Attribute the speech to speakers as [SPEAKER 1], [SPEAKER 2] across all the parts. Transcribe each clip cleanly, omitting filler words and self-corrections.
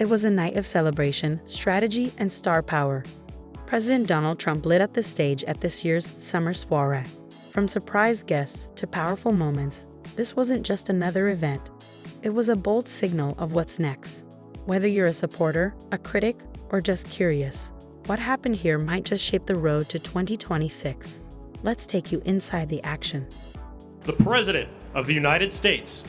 [SPEAKER 1] It was a night of celebration, strategy, and star power. President Donald Trump lit up the stage at this year's Summer Soirée. From surprise guests to powerful moments, this wasn't just another event. It was a bold signal of what's next. Whether you're a supporter, a critic, or just curious, what happened here might just shape the road to 2026. Let's take you inside the action.
[SPEAKER 2] The President of the United States.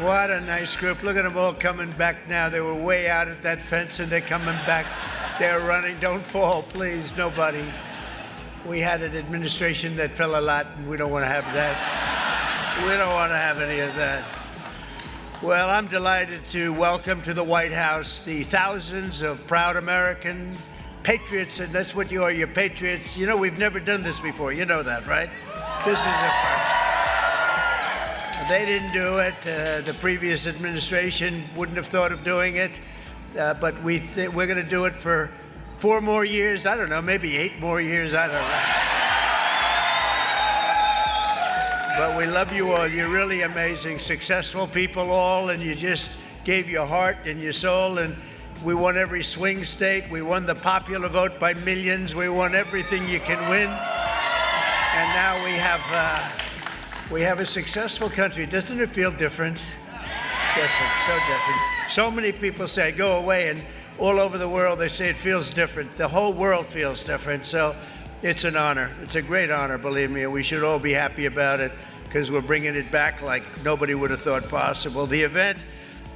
[SPEAKER 3] What a nice group. Look at them all coming back now. They were way out at that fence and they're coming back. They're running. Don't fall, please, nobody. We had an administration that fell a lot and we don't want to have that. We don't want to have any of that. Well, I'm delighted to welcome to the White House the thousands of proud American patriots, and that's what you are, you're patriots. You know, we've never done this before. You know that, right? This is the first. They didn't do it. The previous administration wouldn't have thought of doing it. But we're going to do it for 4 more years. I don't know, maybe 8 more years. I don't know. But we love you all. You're really amazing, successful people all, and you just gave your heart and your soul. And we won every swing state. We won the popular vote by millions. We won everything you can win. And now we have a successful country. Doesn't it feel different? Different, so different. So many people say, go away, and all over the world they say it feels different. The whole world feels different, so it's an honor. It's a great honor, believe me, and we should all be happy about it because we're bringing it back like nobody would have thought possible. The event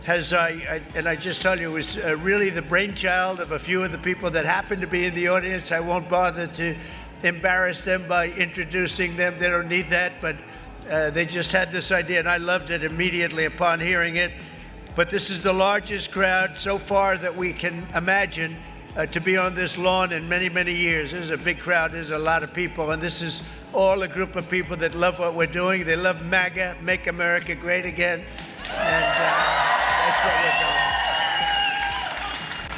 [SPEAKER 3] has, and I just tell you, it was really the brainchild of a few of the people that happened to be in the audience. I won't bother to embarrass them by introducing them. They don't need that, but they just had this idea, and I loved it immediately upon hearing it. But this is the largest crowd so far that we can imagine to be on this lawn in many, many years. This is a big crowd. There's a lot of people, and this is all a group of people that love what we're doing. They love MAGA, Make America Great Again, and that's what we're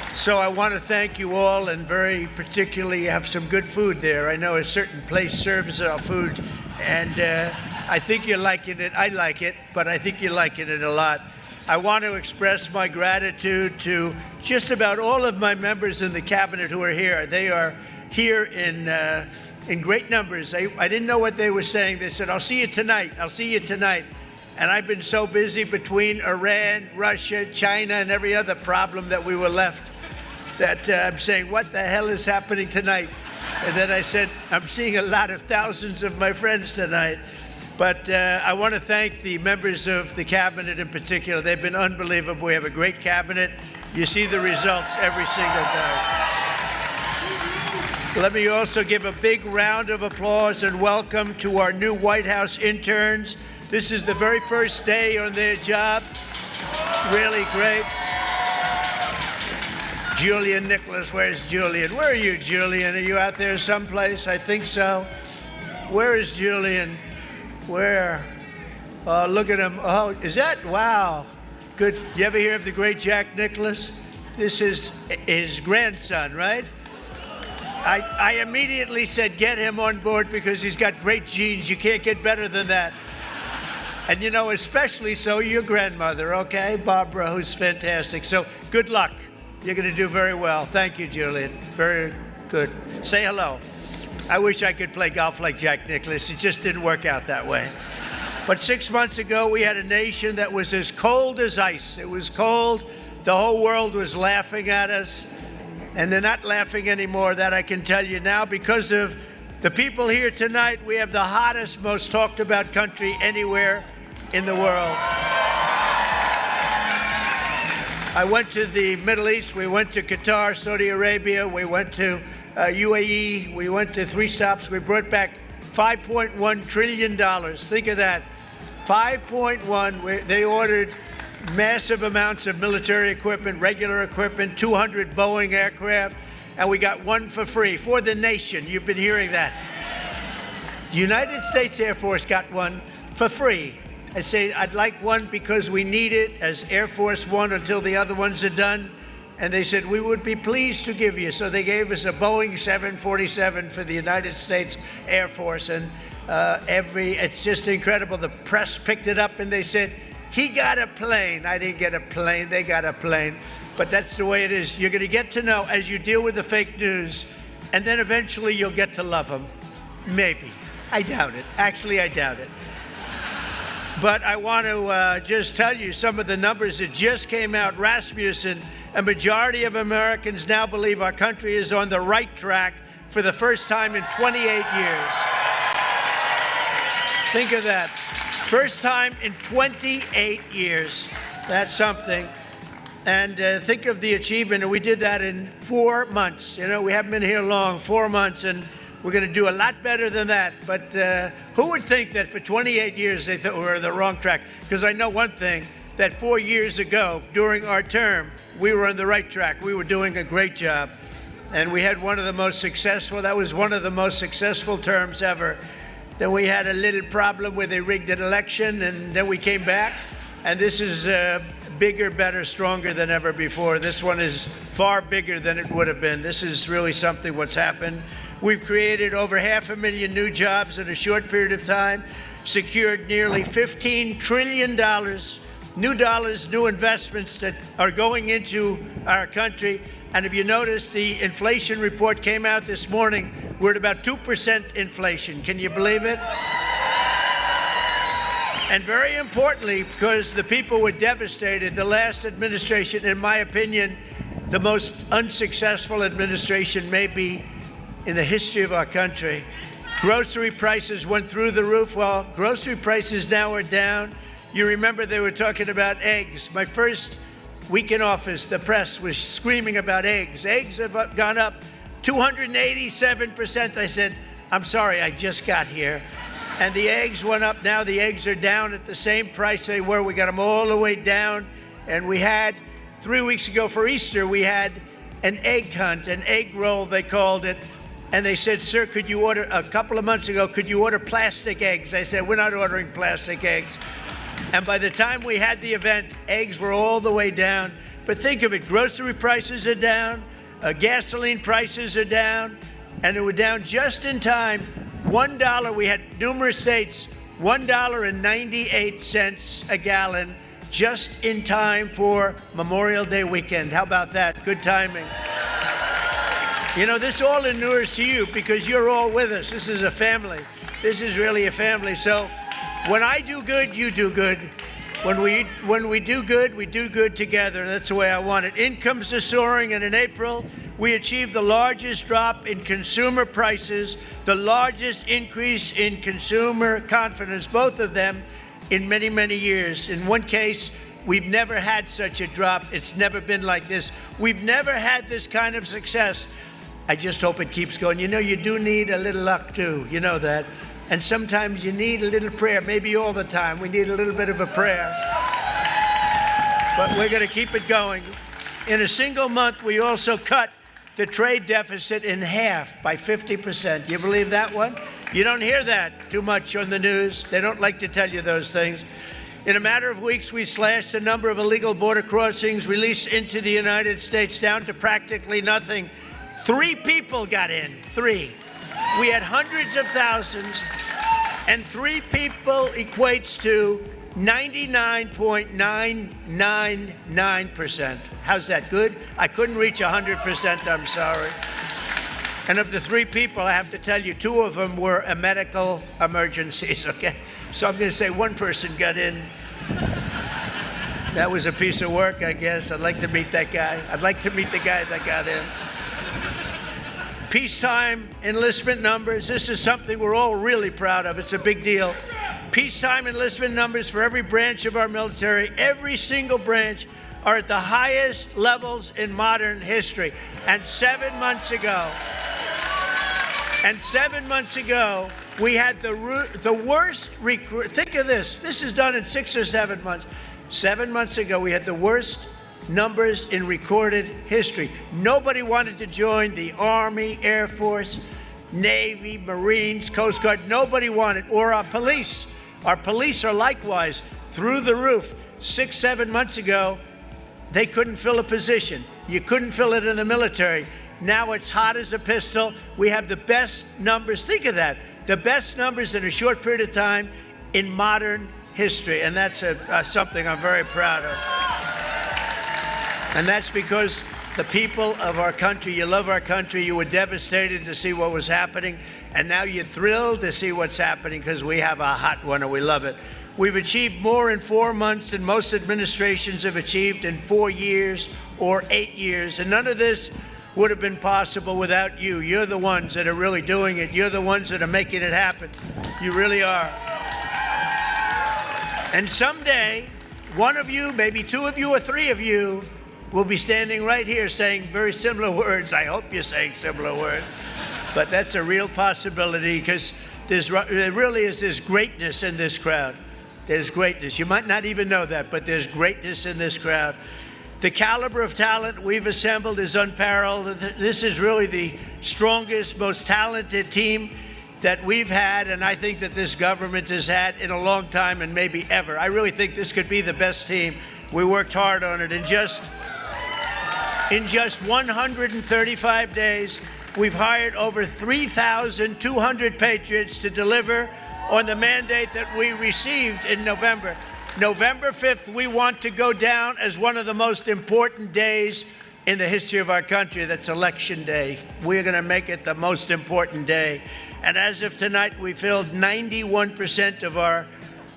[SPEAKER 3] doing. So I want to thank you all, and very particularly have some good food there. I know a certain place serves our food, and I think you're liking it. I like it, but I think you're liking it a lot. I want to express my gratitude to just about all of my members in the cabinet who are here. They are here in great numbers. I didn't know what they were saying. They said, I'll see you tonight. I'll see you tonight. And I've been so busy between Iran, Russia, China, and every other problem that we were left that I'm saying, what the hell is happening tonight? And then I said, I'm seeing a lot of thousands of my friends tonight. But I want to thank the members of the cabinet in particular. They've been unbelievable. We have a great cabinet. You see the results every single day. Let me also give a big round of applause and welcome to our new White House interns. This is the very first day on their job. Really great. Julian Nicholas, where's Julian? Where are you, Julian? Are you out there someplace? I think so. Where is Julian? Where? Oh, look at him. Oh, is that? Wow. Good. You ever hear of the great Jack Nicklaus? This is his grandson, right? I immediately said, get him on board because he's got great genes. You can't get better than that. And you know, especially so your grandmother, okay? Barbara, who's fantastic. So good luck. You're going to do very well. Thank you, Julian. Very good. Say hello. I wish I could play golf like Jack Nicklaus. It just didn't work out that way. But 6 months ago, we had a nation that was as cold as ice. It was cold. The whole world was laughing at us. And they're not laughing anymore, that I can tell you now. Because of the people here tonight, we have the hottest, most talked about country anywhere in the world. I went to the Middle East. We went to Qatar, Saudi Arabia. We went to UAE. We went to 3 stops. We brought back $5.1 trillion. Think of that. 5.1. They ordered massive amounts of military equipment, regular equipment, 200 Boeing aircraft, and we got one for free for the nation. You've been hearing that. The United States Air Force got one for free. I say I'd like one because we need it as Air Force One until the other ones are done. And they said, we would be pleased to give you. So they gave us a Boeing 747 for the United States Air Force. And it's just incredible. The press picked it up and they said, he got a plane. I didn't get a plane. They got a plane. But that's the way it is. You're going to get to know as you deal with the fake news. And then eventually you'll get to love them. Maybe. I doubt it. Actually, I doubt it. But I want to just tell you some of the numbers that just came out. Rasmussen, a majority of Americans now believe our country is on the right track for the first time in 28 years. Think of that. First time in 28 years. That's something. And think of the achievement. And we did that in 4 months. You know, we haven't been here long, 4 months. And we're going to do a lot better than that. But who would think that for 28 years they thought we were on the wrong track? Because I know one thing, that 4 years ago, during our term, we were on the right track. We were doing a great job. And we had one of the most successful, that was one of the most successful terms ever. Then we had a little problem where they rigged an election, and then we came back. And this is bigger, better, stronger than ever before. This one is far bigger than it would have been. This is really something what's happened. We've created over 500,000 new jobs in a short period of time, secured nearly $15 trillion, new dollars, new investments that are going into our country. And if you notice, the inflation report came out this morning. We're at about 2% inflation. Can you believe it? And very importantly, because the people were devastated, the last administration, in my opinion, the most unsuccessful administration maybe in the history of our country. Grocery prices went through the roof. Well, grocery prices now are down. You remember they were talking about eggs. My first week in office, the press was screaming about eggs. Eggs have gone up 287%. I said, I'm sorry, I just got here. And the eggs went up. Now the eggs are down at the same price they were. We got them all the way down. And we had, 3 weeks ago for Easter, we had an egg hunt, an egg roll, they called it. And they said, sir, could you order, a couple of months ago, could you order plastic eggs? I said, we're not ordering plastic eggs. And by the time we had the event, eggs were all the way down. But think of it, grocery prices are down, gasoline prices are down, and they were down just in time. $1, we had numerous states, $1.98 a gallon, just in time for Memorial Day weekend. How about that? Good timing. You know, this all inures to you because you're all with us. This is a family. This is really a family. So when I do good, you do good. When we do good, we do good together. That's the way I want it. Incomes are soaring, and in April, we achieved the largest drop in consumer prices, the largest increase in consumer confidence, both of them in many, many years. In one case, we've never had such a drop. It's never been like this. We've never had this kind of success. I just hope it keeps going. You know, you do need a little luck, too. You know that. And sometimes you need a little prayer. Maybe all the time. We need a little bit of a prayer. But we're going to keep it going. In a single month, we also cut the trade deficit in half by 50%. You believe that one? You don't hear that too much on the news. They don't like to tell you those things. In a matter of weeks, we slashed the number of illegal border crossings released into the United States down to practically nothing. 3 people got in. 3. We had hundreds of thousands, and 3 people equates to 99.999%. How's that, good? I couldn't reach 100%, I'm sorry. And of the 3 people, I have to tell you, 2 of them were medical emergencies, okay? So I'm going to say 1 person got in. That was a piece of work, I guess. I'd like to meet that guy. I'd like to meet the guy that got in. Peacetime enlistment numbers. This is something we're all really proud of. It's a big deal. Peacetime enlistment numbers for every branch of our military, every single branch, are at the highest levels in modern history. And 7 months ago, we had the worst recruit. Think of this. This is done in 6 or 7 months. 7 months ago, we had the worst numbers in recorded history. Nobody wanted to join the Army, Air Force, Navy, Marines, Coast Guard. Nobody wanted, or our police. Our police are likewise through the roof. 6, 7 months ago, they couldn't fill a position. You couldn't fill it in the military. Now it's hot as a pistol. We have the best numbers. Think of that. The best numbers in a short period of time in modern history. And that's something I'm very proud of. And that's because the people of our country, you love our country, you were devastated to see what was happening, and now you're thrilled to see what's happening because we have a hot one and we love it. We've achieved more in 4 months than most administrations have achieved in 4 years or 8 years, and none of this would have been possible without you. You're the ones that are really doing it. You're the ones that are making it happen. You really are. And someday, one of you, maybe 2 of you or 3 of you, will be standing right here saying very similar words. I hope you're saying similar words. But that's a real possibility because there really is this greatness in this crowd. There's greatness. You might not even know that, but there's greatness in this crowd. The caliber of talent we've assembled is unparalleled. This is really the strongest, most talented team that we've had, and I think that this government has had in a long time and maybe ever. I really think this could be the best team. We worked hard on it. In just 135 days, we've hired over 3,200 patriots to deliver on the mandate that we received in November. November 5th, we want to go down as one of the most important days in the history of our country. That's Election Day. We're going to make it the most important day. And as of tonight, we filled 91% of our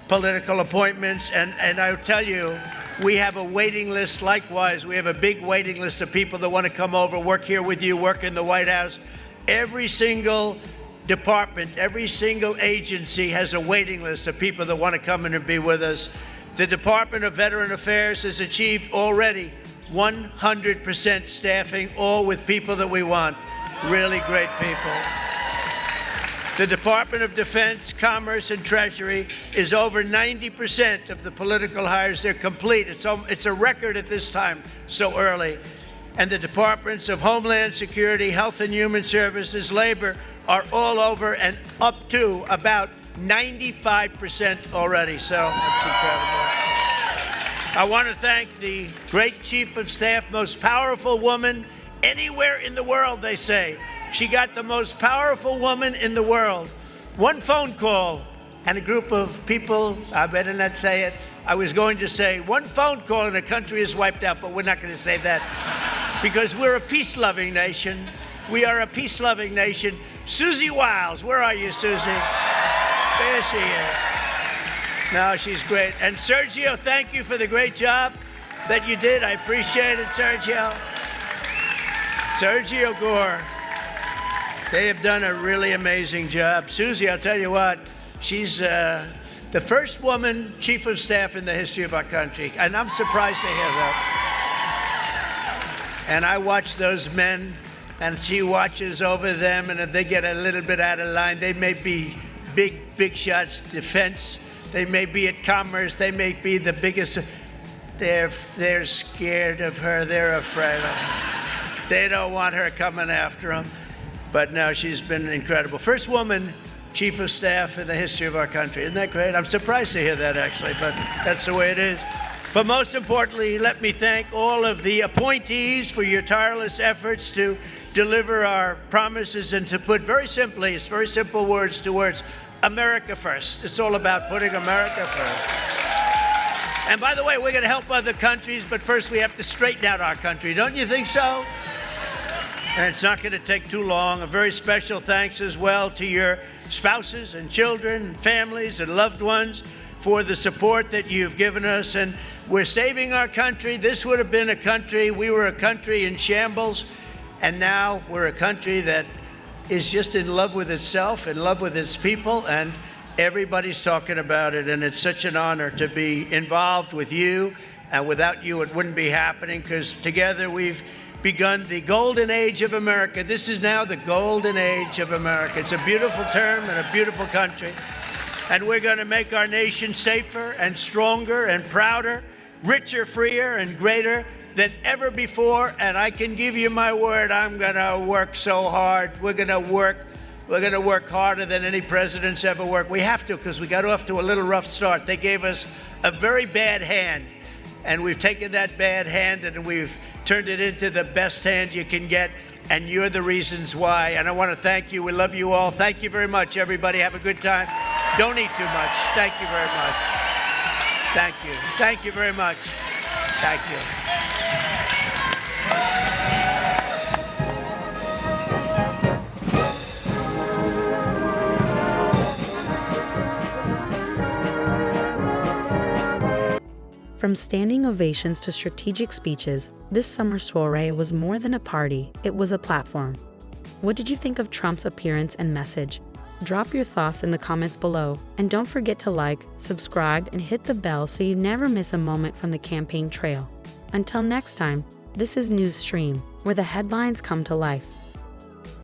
[SPEAKER 3] political appointments. And I'll tell you, we have a waiting list likewise. We have a big waiting list of people that want to come over, work here with you, work in the White House. Every single department, every single agency has a waiting list of people that want to come in and be with us. The Department of Veteran Affairs has achieved already 100% staffing, all with people that we want, really great people. The Department of Defense, Commerce, and Treasury is over 90% of the political hires. They're complete. It's a record at this time, so early. And the Departments of Homeland Security, Health and Human Services, Labor are all over and up to about 95% already. So that's incredible. I want to thank the great Chief of Staff, most powerful woman anywhere in the world, they say. She got the most powerful woman in the world. One phone call and a group of people, I better not say it. I was going to say one phone call and the country is wiped out, but we're not going to say that because we're a peace-loving nation. We are a peace-loving nation. Susie Wiles, where are you, Susie? There she is. No, she's great. And Sergio, thank you for the great job that you did. I appreciate it, Sergio. Sergio Gore. They have done a really amazing job. Susie, I'll tell you what, she's the first woman chief of staff in the history of our country. And I'm surprised to hear that. And I watch those men, and she watches over them, and if they get a little bit out of line, they may be big shots, defense. They may be at commerce. They may be the biggest. They're scared of her. They're afraid of her. They don't want her coming after them. But no, she's been incredible. First woman chief of staff in the history of our country. Isn't that great? I'm surprised to hear that, actually, but that's the way it is. But most importantly, let me thank all of the appointees for your tireless efforts to deliver our promises and to put very simply, it's very simple words to words, America first. It's all about putting America first. And by the way, we're going to help other countries, but first we have to straighten out our country. Don't you think so? And it's not going to take too long. A very special thanks as well to your spouses and children and families and loved ones for the support that you've given us. And we're saving our country. This would have been a country, we were a country in shambles, and now we're a country that is just in love with itself, in love with its people, and everybody's talking about it. And it's such an honor to be involved with you. And without you, it wouldn't be happening, because together we've begun the golden age of America. This is now the golden age of America. It's a beautiful term and a beautiful country. And we're going to make our nation safer and stronger and prouder richer, freer, and greater than ever before. And I can give you my word, I'm going to work so hard. We're going to work harder than any president's ever worked. We have to, because we got off to a little rough start. They gave us a very bad hand, and we've taken that bad hand and we've turned it into the best hand you can get, and you're the reasons why. And I want to thank you. We love you all. Thank you very much, everybody. Have a good time. Don't eat too much. Thank you very much. Thank you. Thank you very much. Thank you.
[SPEAKER 1] From standing ovations to strategic speeches, this summer soiree was more than a party, it was a platform. What did you think of Trump's appearance and message? Drop your thoughts in the comments below, and don't forget to like, subscribe, and hit the bell so you never miss a moment from the campaign trail. Until next time, this is NewsXstream, where the headlines come to life.